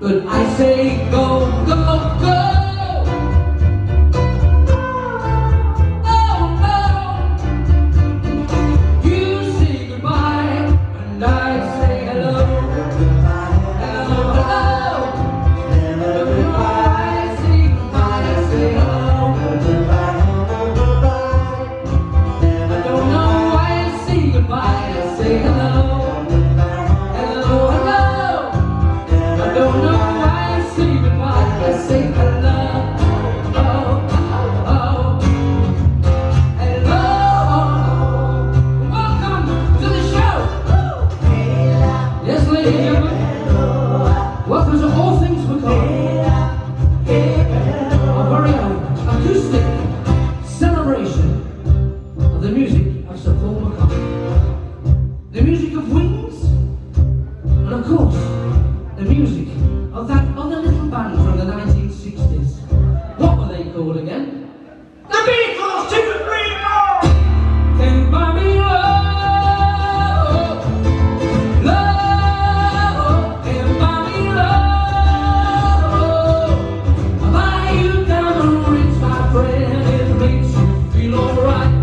But I say go, go, go. Oh no. You say goodbye and I say hello. Hello, hello. I say goodbye, I say hello. I don't know why I say goodbye, I say hello. Hello, hello. I don't know why I say goodbye, I say hello. Oh, oh, oh. Hello. Welcome to the show. Yes, ladies and gentlemen. Welcome to All Things McCartney. Our very own acoustic celebration of the music of Sir Paul McCartney. The music of Wings, and of course, the music of that other little band from the 1960s. What were they called again? The Beatles! 2, 3, 4! Can't buy me love, love, can't buy me love. I'll buy you diamond rings, my friend, it makes you feel alright.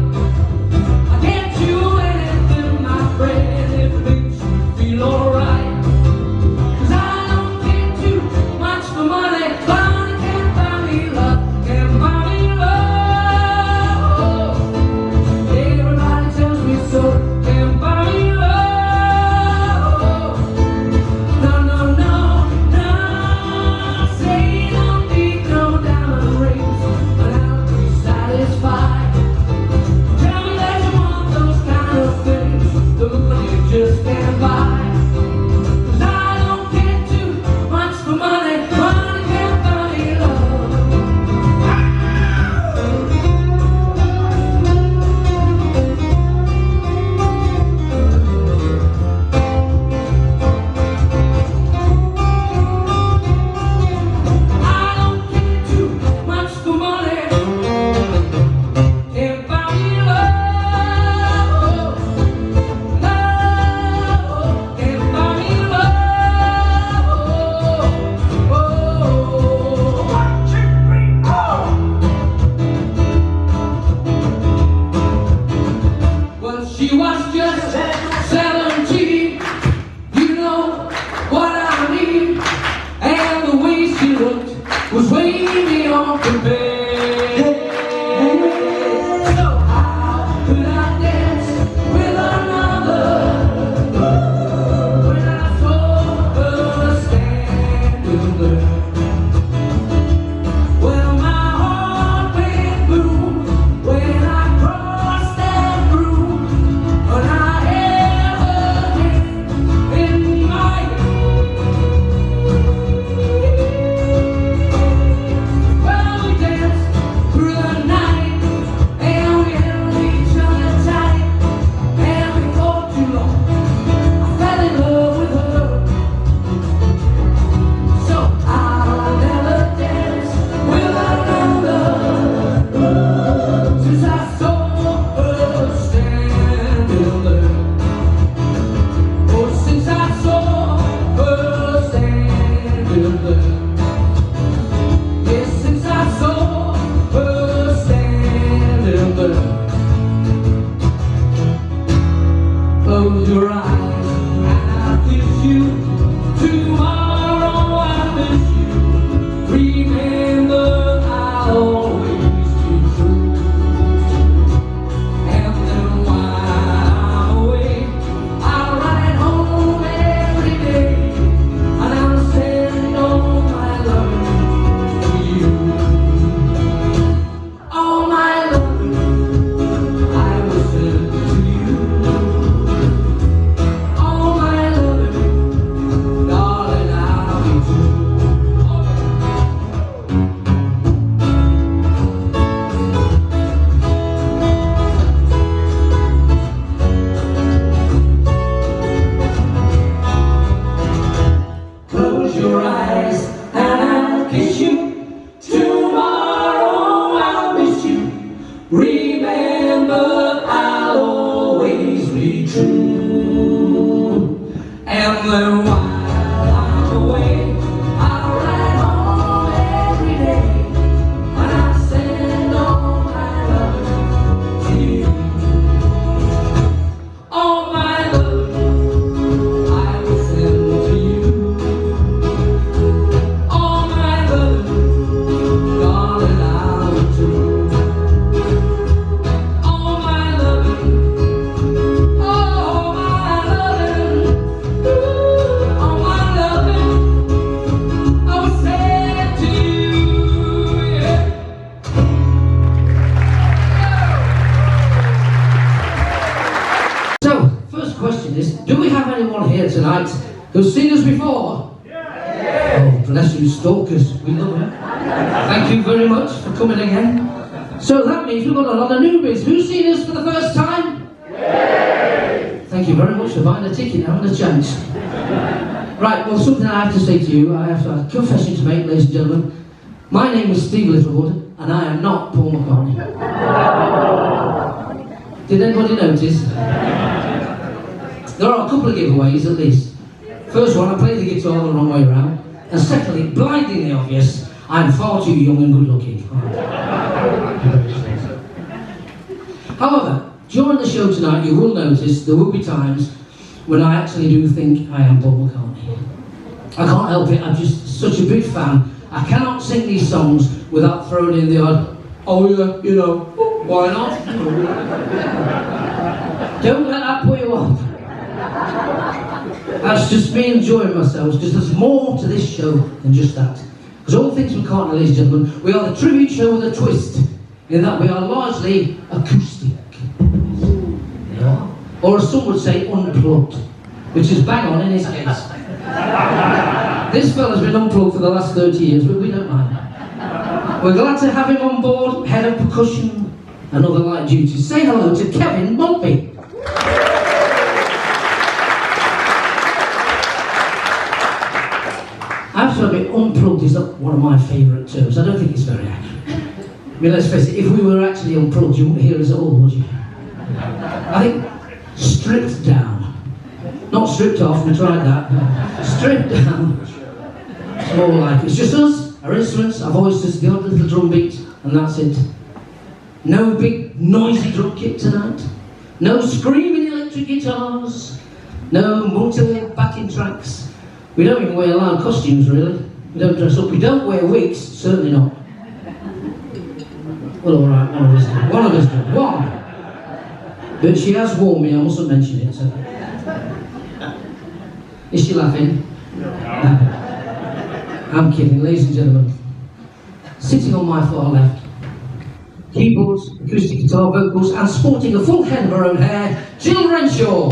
I can't do anything, my friend, it makes you feel alright. Just can't buy. 'Cause I don't care too much for money. Money can't buy me love. I don't care too much for money. Can't buy me love. She was just 17, you know what I mean, and the way she looked was way beyond compare. So how could I dance with another when I saw her standing there? Well, my heart went boom when I crossed that room. When I held her hand in my hand, well, we danced. Who've seen us before? Oh, bless you, stalkers. We love you. Thank you very much for coming again. So that means we've got a lot of newbies. Who's seen us for the first time? Thank you very much for buying a ticket now and a chance. Right, well, something I have to say to you. I have a confession to make, ladies and gentlemen. My name is Steve Littlewood, and I am not Paul McCartney. Did anybody notice? There are a couple of giveaways at least. First one, I play the guitar the wrong way around. And secondly, blindingly obvious, I'm far too young and good looking. However, during the show tonight, you will notice there will be times when I actually do think I am Paul McCartney. I can't help it, I'm just such a big fan. I cannot sing these songs without throwing in the odd, oh yeah, you know, why not? Don't let that put you off. That's just me enjoying myself, because there's more to this show than just that. Because all things McCartney, ladies and gentlemen, we are the tribute show with a twist, in that we are largely acoustic. Yeah. Or as some would say, unplugged, which is bang on in his case. This fella's been unplugged for the last 30 years, but we don't mind. We're glad to have him on board, head of percussion and other light duties. Say hello to Kevin Mugby. I have to admit, unplugged is not one of my favourite terms. I don't think it's very accurate. I mean, let's face it, if we were actually unplugged, you wouldn't hear us at all, would you? I think stripped down. Not stripped off, we tried that. Stripped down. It's more like it's just us, our instruments, our voices, the odd little drum beat, and that's it. No big noisy drum kit tonight. No screaming electric guitars. No multi backing tracks. We don't even wear loud costumes, really. We don't dress up. We don't wear wigs, certainly not. Well, all right, one of us do. One of us do. One. But she has warned me, I mustn't mention it, so. Is she laughing? No. I'm kidding, ladies and gentlemen. Sitting on my far left, keyboards, acoustic guitar, vocals, and sporting a full head of her own hair, Jill Renshaw.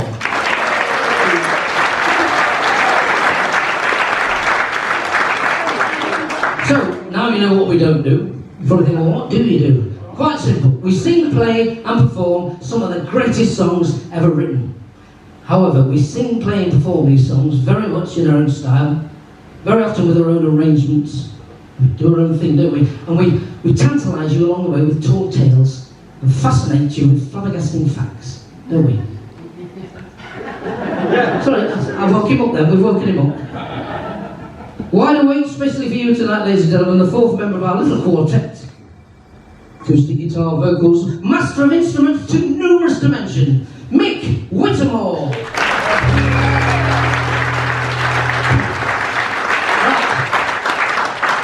So, now you know what we don't do. You probably think, well, what do you do? Quite simple. We sing, play, and perform some of the greatest songs ever written. However, we sing, play, and perform these songs very much in our own style, very often with our own arrangements. We do our own thing, don't we? And we tantalise you along the way with tall tales and fascinate you with flabbergasting facts, don't we? Sorry, I woke him up then, we've woken him up. Wide awake, especially for you tonight, ladies and gentlemen, the fourth member of our little quartet. Acoustic guitar, vocals, master of instruments to numerous dimensions, Mick Whittemore. Right.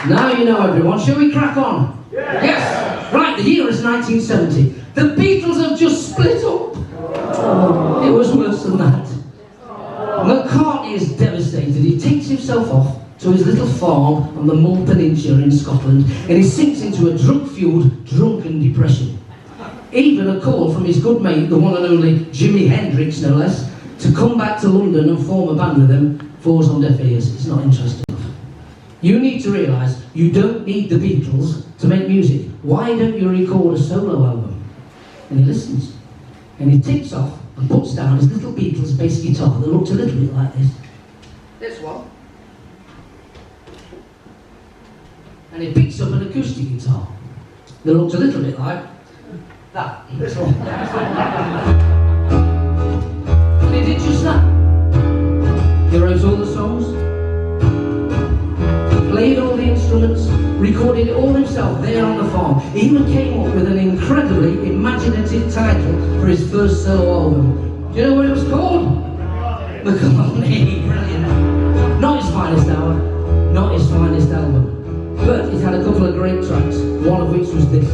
Now you know everyone, shall we crack on? Yes! Right, the year is 1970. The Beatles have just split up. It was worse than that. McCartney is devastated. He takes himself off to his little farm on the Mull Peninsula in Scotland, and he sinks into a drug-fueled, drunken depression. Even a call from his good mate, the one and only Jimi Hendrix, no less, to come back to London and form a band with him, falls on deaf ears. It's not interesting enough. You need to realise you don't need the Beatles to make music. Why don't you record a solo album? And he listens, and he takes off and puts down his little Beatles bass guitar that looked a little bit like this. This one. And he picks up an acoustic guitar that looks a little bit like that. This one. And he did just that. He wrote all the songs, played all the instruments, recorded it all himself there on the farm. He even came up with an incredibly imaginative title for his first solo album. Do you know what it was called? McCartney. Brilliant. Not his finest hour, not his finest album. But it had a couple of great tracks, one of which was this.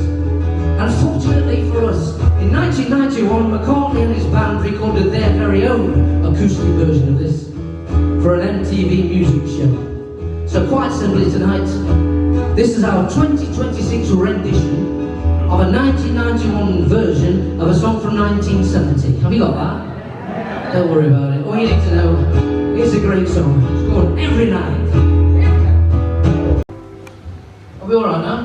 Unfortunately for us, in 1991, McCartney and his band recorded their very own acoustic version of this for an MTV music show. So quite simply tonight, this is our 2026 rendition of a 1991 version of a song from 1970. Have you got that? Don't worry about it. All you need to know It's a great song. It's called Every Night. Are we alright now?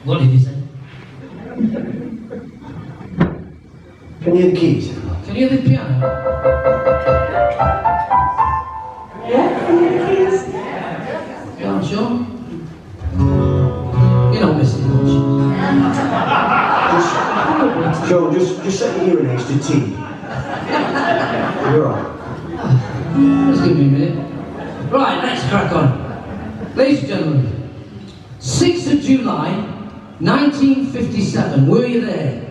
What did he say? Can you hear the keys? Can you hear the piano? Yeah, can you hear the keys? You aren't sure? You're not missing much. Joe, just set your hearing aids to T. You're alright. Just give me a minute. Right, let's crack on. Ladies and gentlemen, 6th of July, 1957. Were you there?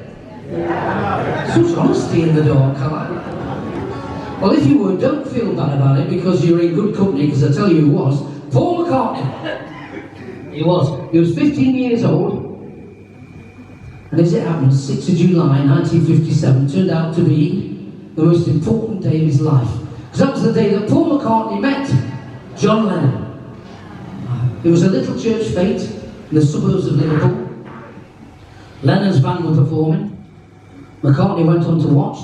Such honesty in the dark, Carla. Well, if you were, don't feel bad about it because you're in good company, because I tell you who was. Paul McCartney. He was. He was 15 years old. And as it happened, 6th of July 1957 turned out to be the most important day of his life. Because that was the day that Paul McCartney met John Lennon. It was a little church fete in the suburbs of Liverpool. Lennon's band were performing. McCartney went on to watch.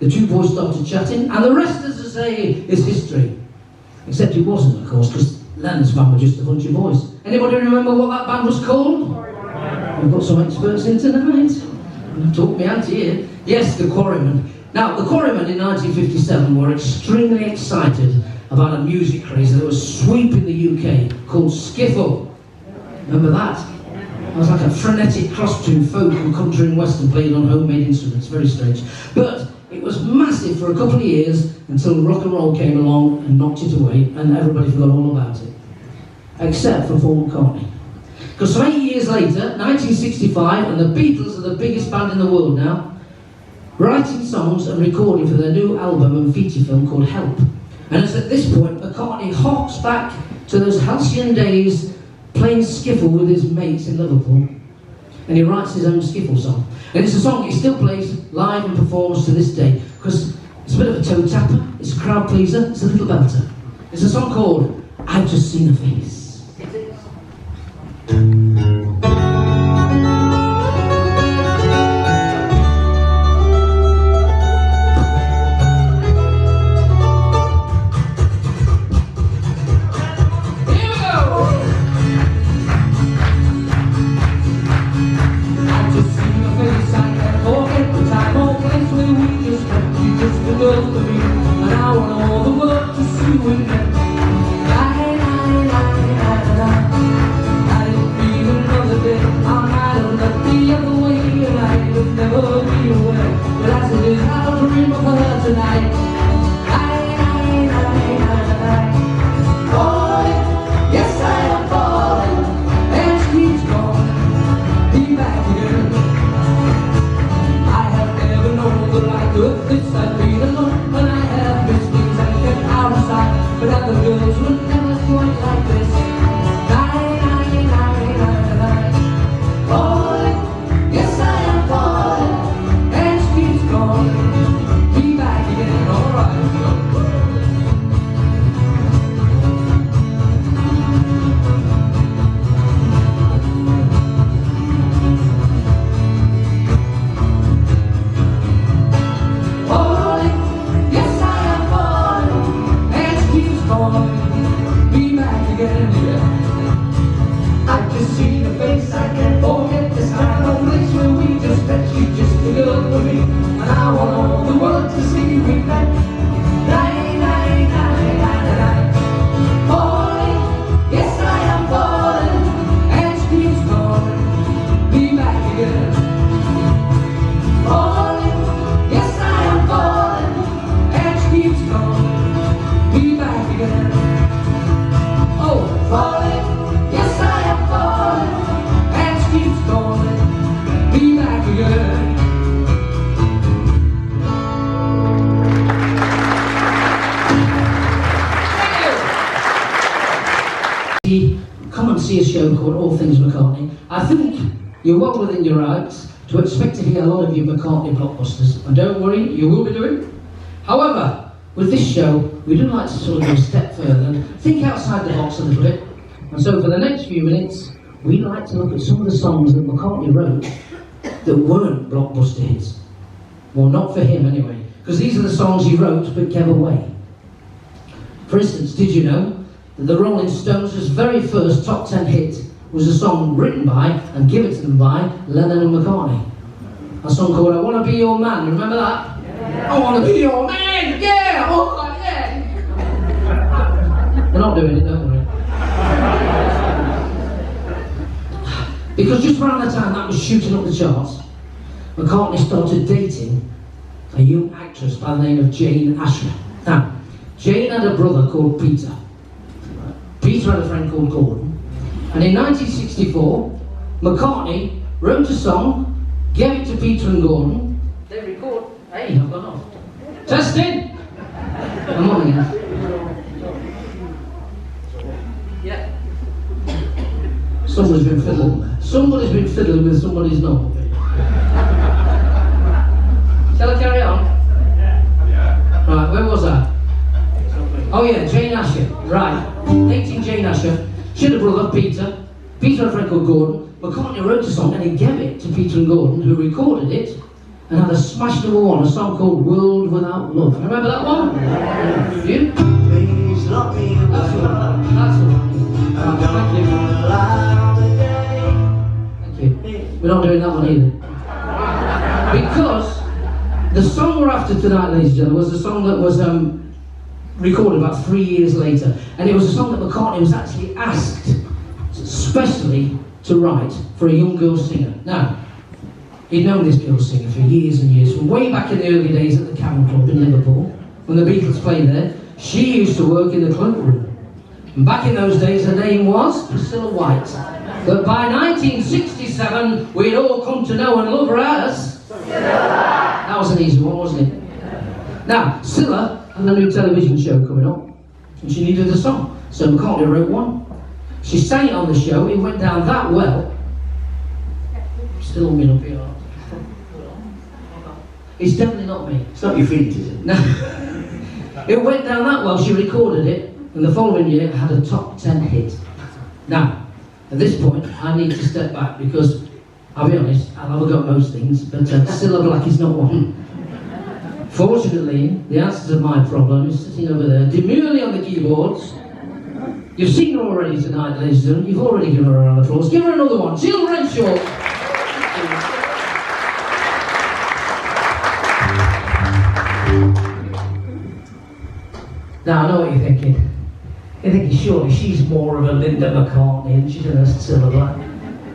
The two boys started chatting, and the rest, as I say, is history. Except it wasn't, of course, because Lennon's band were just a bunch of boys. Anybody remember what that band was called? We've got some experts in tonight. Talk me out here. Yes, the Quarrymen. Now, the Quarrymen in 1957 were extremely excited about a music craze that was sweeping the UK called skiffle. Remember that? It was like a frenetic cross between folk and country and western played on homemade instruments. Very strange. But it was massive for a couple of years until rock and roll came along and knocked it away, and everybody forgot all about it. Except for Paul McCartney. Because 8 years later, 1965, and the Beatles are the biggest band in the world now, writing songs and recording for their new album and feature film called Help. And it's at this point McCartney hops back to those halcyon days playing skiffle with his mates in Liverpool, and he writes his own skiffle song. And it's a song he still plays live and performs to this day, because it's a bit of a toe tapper, it's a crowd pleaser, it's a little belter. It's a song called I've Just Seen a Face. Come and see a show called All Things McCartney. I think you're well within your rights to expect to hear a lot of your McCartney blockbusters, and don't worry, you will be doing. However, with this show, we do like to sort of go a step further and think outside the box a little bit. And so for the next few minutes, we like to look at some of the songs that McCartney wrote that weren't blockbuster hits. Well, not for him anyway. because these are the songs he wrote but gave away. For instance, did you know that the Rolling Stones' very first top 10 hit was a song written by and given to them by Lennon and McCartney? A song called I Want to Be Your Man, remember that? Yeah. I want to be your man, yeah, oh yeah. We're not doing it, don't worry. Because just around the time that was shooting up the charts, McCartney started dating a young actress by the name of Jane Asher. Now, Jane had a brother called Peter. Peter had a friend called Gordon. And in 1964, McCartney wrote a song, gave it to Peter and Gordon. They record. Hey, I've gone off. Testing! I'm on again. Yeah. Somebody's been fiddling. Somebody's been fiddling with somebody's knob. Shall I carry on? Yeah. Right, where was I? Oh yeah, Jane Asher. Right. Dating Jane Asher. She had a brother, Peter. Peter had a friend called Gordon. McCartney wrote a song and he gave it to Peter and Gordon, who recorded it and had a smash #1, a song called World Without Love. Remember that one? Yeah. You? Please lock me away. That's all right. That's all right. Thank you. We're not doing that one either. Because the song we're after tonight, ladies and gentlemen, was a song that was recorded about 3 years later. And it was a song that McCartney was actually asked specially to write for a young girl singer. Now, he'd known this girl singer for years and years, from way back in the early days at the Cavern Club in Liverpool, when the Beatles played there. She used to work in the cloakroom. And back in those days, her name was Priscilla White. But by 1967, we'd all come to know and love her as Cilla. That was an easy one, wasn't it? Now, Cilla had a new television show coming up, and she needed a song. So McCartney wrote one. She sang it on the show. It went down that well. Still humming up here. It's definitely not me. It's not your feet, is it? No. It went down that well, she recorded it, and the following year it had a top 10 hit. Now, at this point, I need to step back because, I'll be honest, I'll have a go at most things, but Cilla Black is not one. Fortunately, the answer to my problem is sitting over there, demurely on the keyboards. You've seen her already tonight, ladies and gentlemen. You've already given her a round of applause. Give her another one. Jill Renshaw. Now, I know what you're thinking. You're thinking, surely she's more of a Linda McCartney and she's a Cilla Black.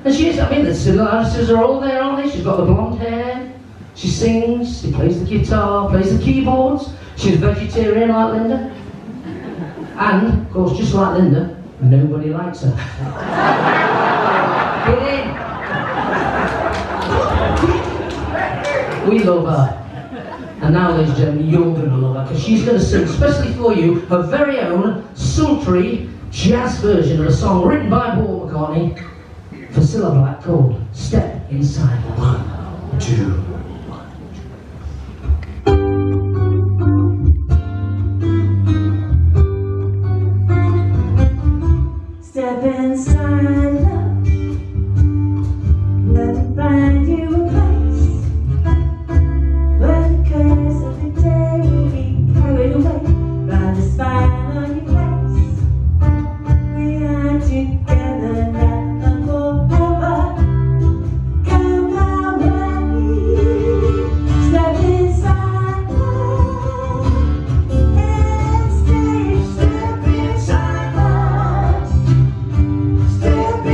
And she is, I mean, the similarities are all there, aren't they? She's got the blonde hair, she sings, she plays the guitar, plays the keyboards, she's vegetarian like Linda. And, of course, just like Linda, nobody likes her. Get in! We love her. And now, ladies and gentlemen, you're going to love her, because she's going to sing, especially for you, her very own sultry jazz version of a song written by Paul McCartney for Cilla Black called Step Inside. 1, 2. Step inside love, let me find you a place where the curse of the day will be carried away by the smile on your face. We are together now and forever. Come my way, step inside love and stay. Step inside love. Step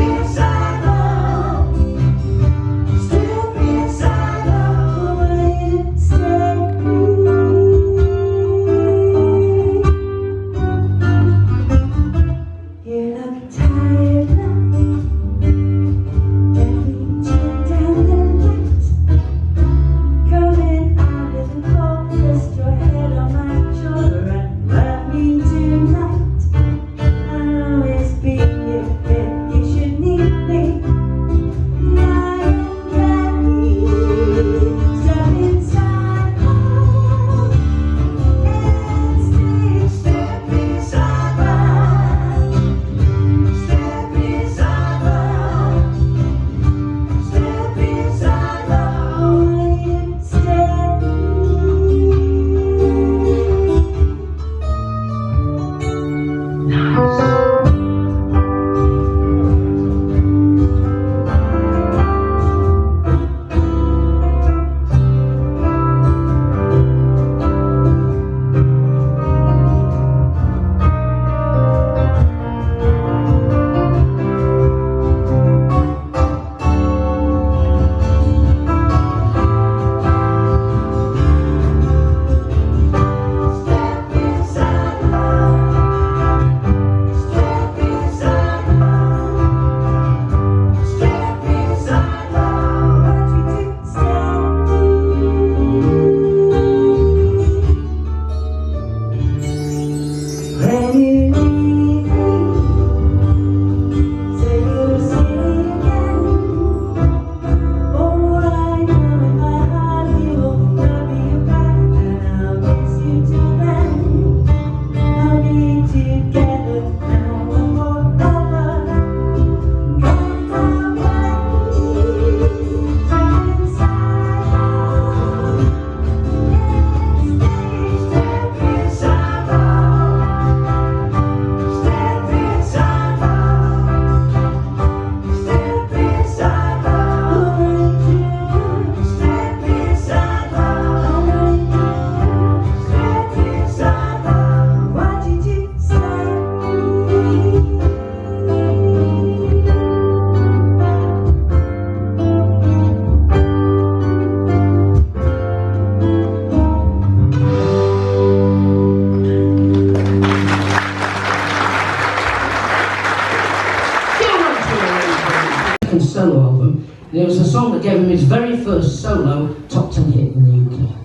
And it was the song that gave him his very first solo top 10 hit in the UK.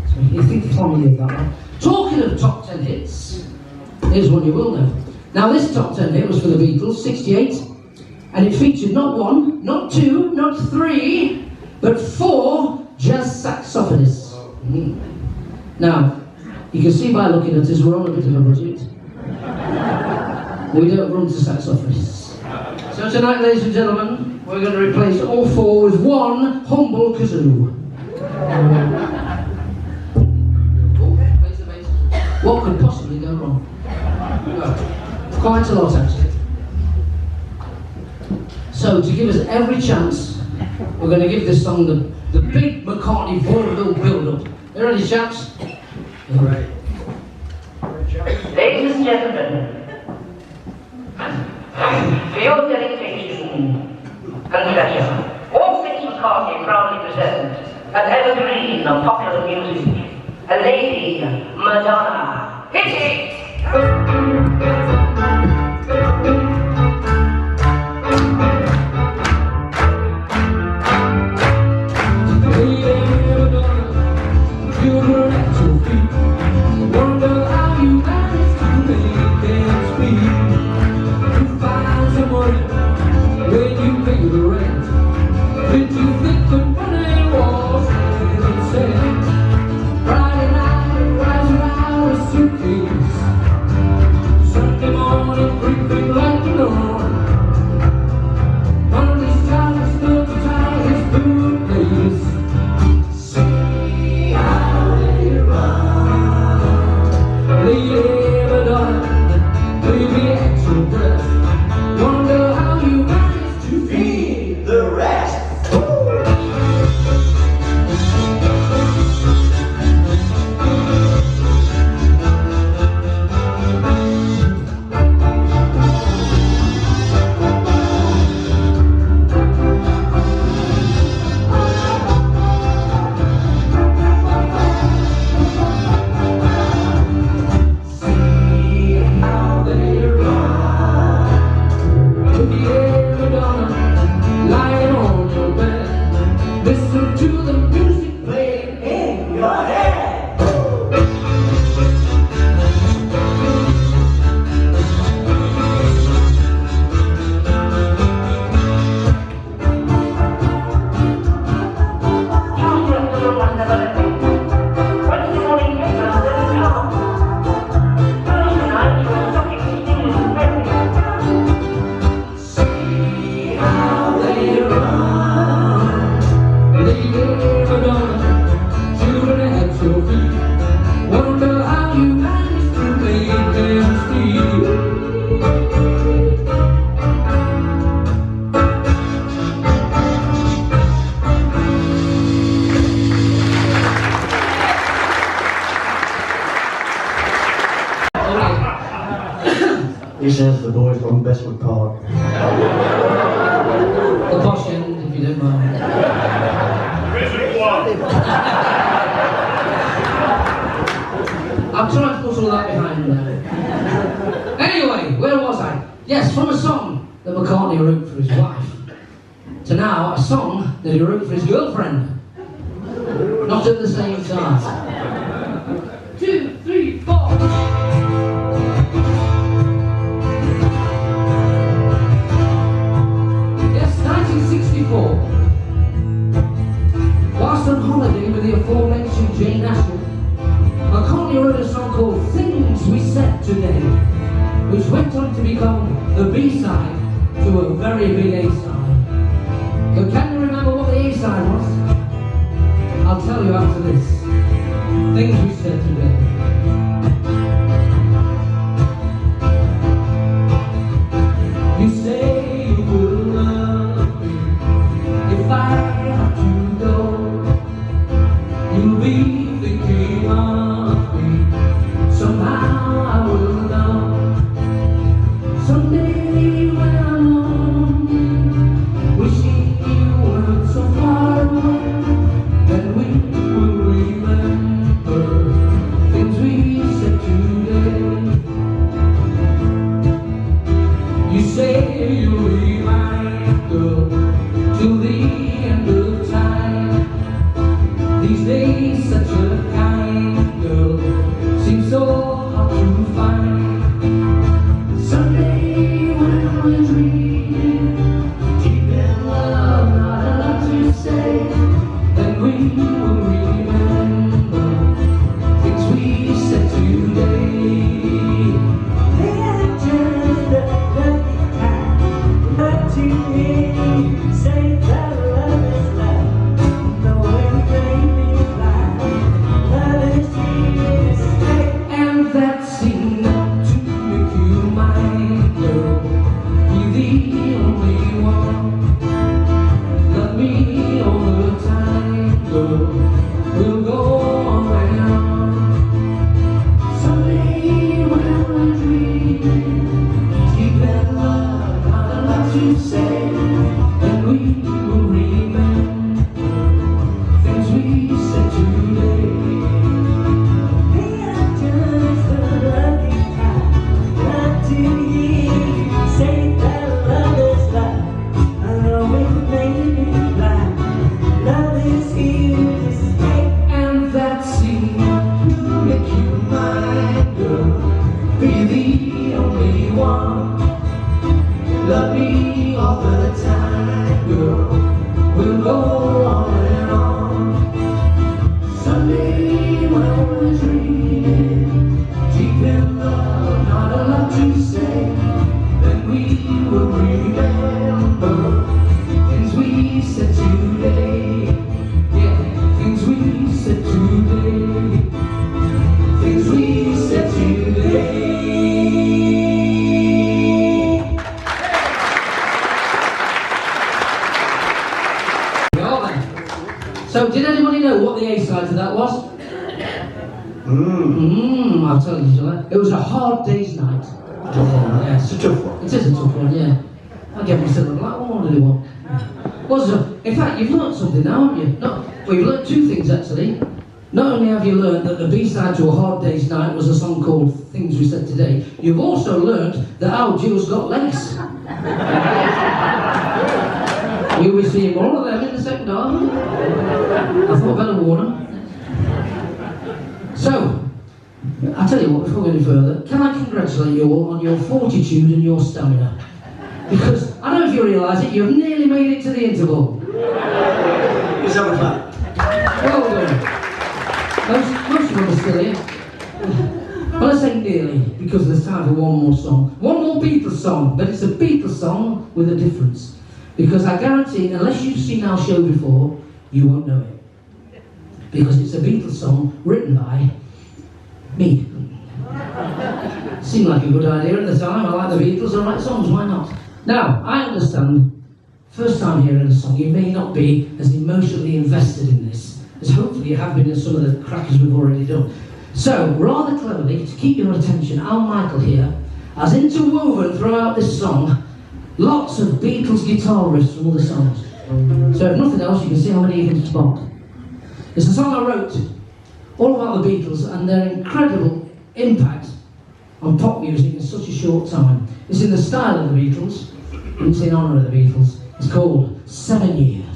So you think fondly of that one. Talking of top 10 hits, here's one you will know. Now this top 10 hit was for the Beatles, 68, and it featured not one, not two, not three, but 4 jazz saxophonists. Now, you can see by looking at us, we're on a bit of a budget. We don't run to saxophonists. So tonight, ladies and gentlemen, we're going to replace all 4 with one humble kazoo. What could possibly go wrong? Well, quite a lot, actually. So, to give us every chance, we're going to give this song the big McCartney vaudeville build-up. You ready, chaps? Right. Ladies and gentlemen, for your dedication and pleasure, all things McCartney proudly present an evergreen of popular music, a lady Madonna. Hit it! He says the boy from Bestwood Park. The posh end, if you don't mind. I'm trying to put all that behind me now. Anyway, where was I? Yes, from a song that McCartney wrote for his wife to now a song that he wrote for his girlfriend. Not at the same time. 2, 3, 4. Whilst on holiday with the aforementioned Jane Asher, McCartney wrote a song called Things We Said Today, which went on to become the B-side to a very big A-side. But can you remember what the A-side was? I'll tell you after this. Things We Said Today. You say you will love me if I have to go. You'll be thinking of me. Somehow I will know. Someday when I'm lonely, wishing you weren't so far away, then we will remember things we said today. You say you'll be my girl till the to that was? I'll tell you, Gillette. It was a hard day's night. Yeah, it's a tough one. It is a tough one, yeah. I gave myself a black one, what do you want? In fact, you've learnt something now, haven't you? Well, you've learnt two things, actually. Not only have you learnt that the B-side to A Hard Day's Night was a song called Things We Said Today, you've also learnt that our Jew's got legs. You'll be seeing more of them in the second half. I thought I'd better warn them. So, I'll tell you what, before we go any further, can I congratulate you all on your fortitude and your stamina? Because, I don't know if you realise it, you've nearly made it to the interval. Let's have a clap. Well done. Most of them are still here. Well, I say nearly, because there's time for one more song. One more Beatles song, but it's a Beatles song with a difference. Because I guarantee, unless you've seen our show before, you won't know it. Because it's a Beatles song written by me. Seemed like a good idea at the time. I like the Beatles, I write songs, why not? Now, I understand, first time hearing a song, you may not be as emotionally invested in this as hopefully you have been in some of the crackers we've already done. So, rather cleverly, to keep your attention, Al Michael here has interwoven throughout this song lots of Beatles guitar riffs from other songs. So if nothing else, you can see how many you can spot. It's a song I wrote all about the Beatles and their incredible impact on pop music in such a short time. It's in the style of the Beatles, and it's in honour of the Beatles. It's called 7 Years.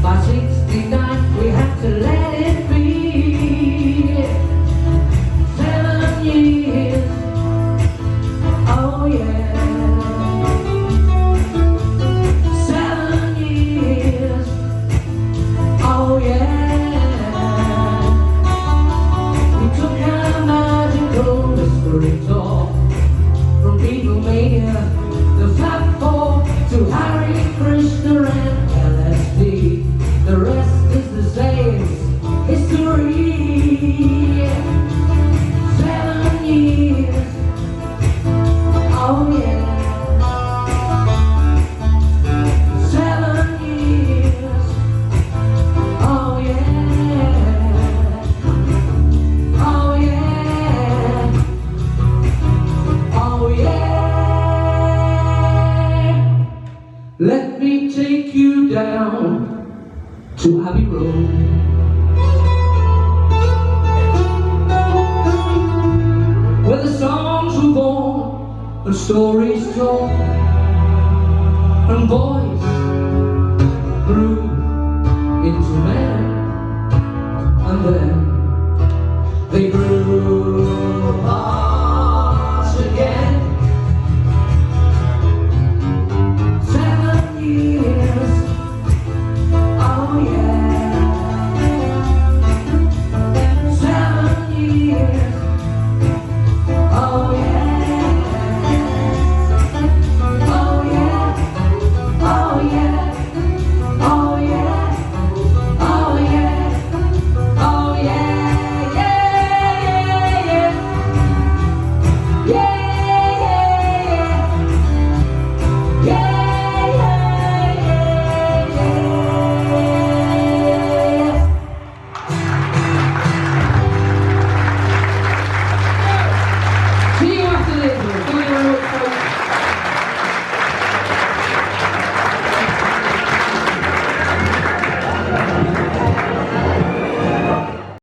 By 69, we had to let it be. 7 years, oh yeah. 7 years, oh yeah. We took our magical mystery tour from Beatlemania, the Fab Four, to Harry, Krishna and the rest is the same history. 7 years, oh yeah. 7 years, oh yeah. Oh yeah. Oh yeah. Let me take you down to Abbey Road, where the songs were born and stories told, and boys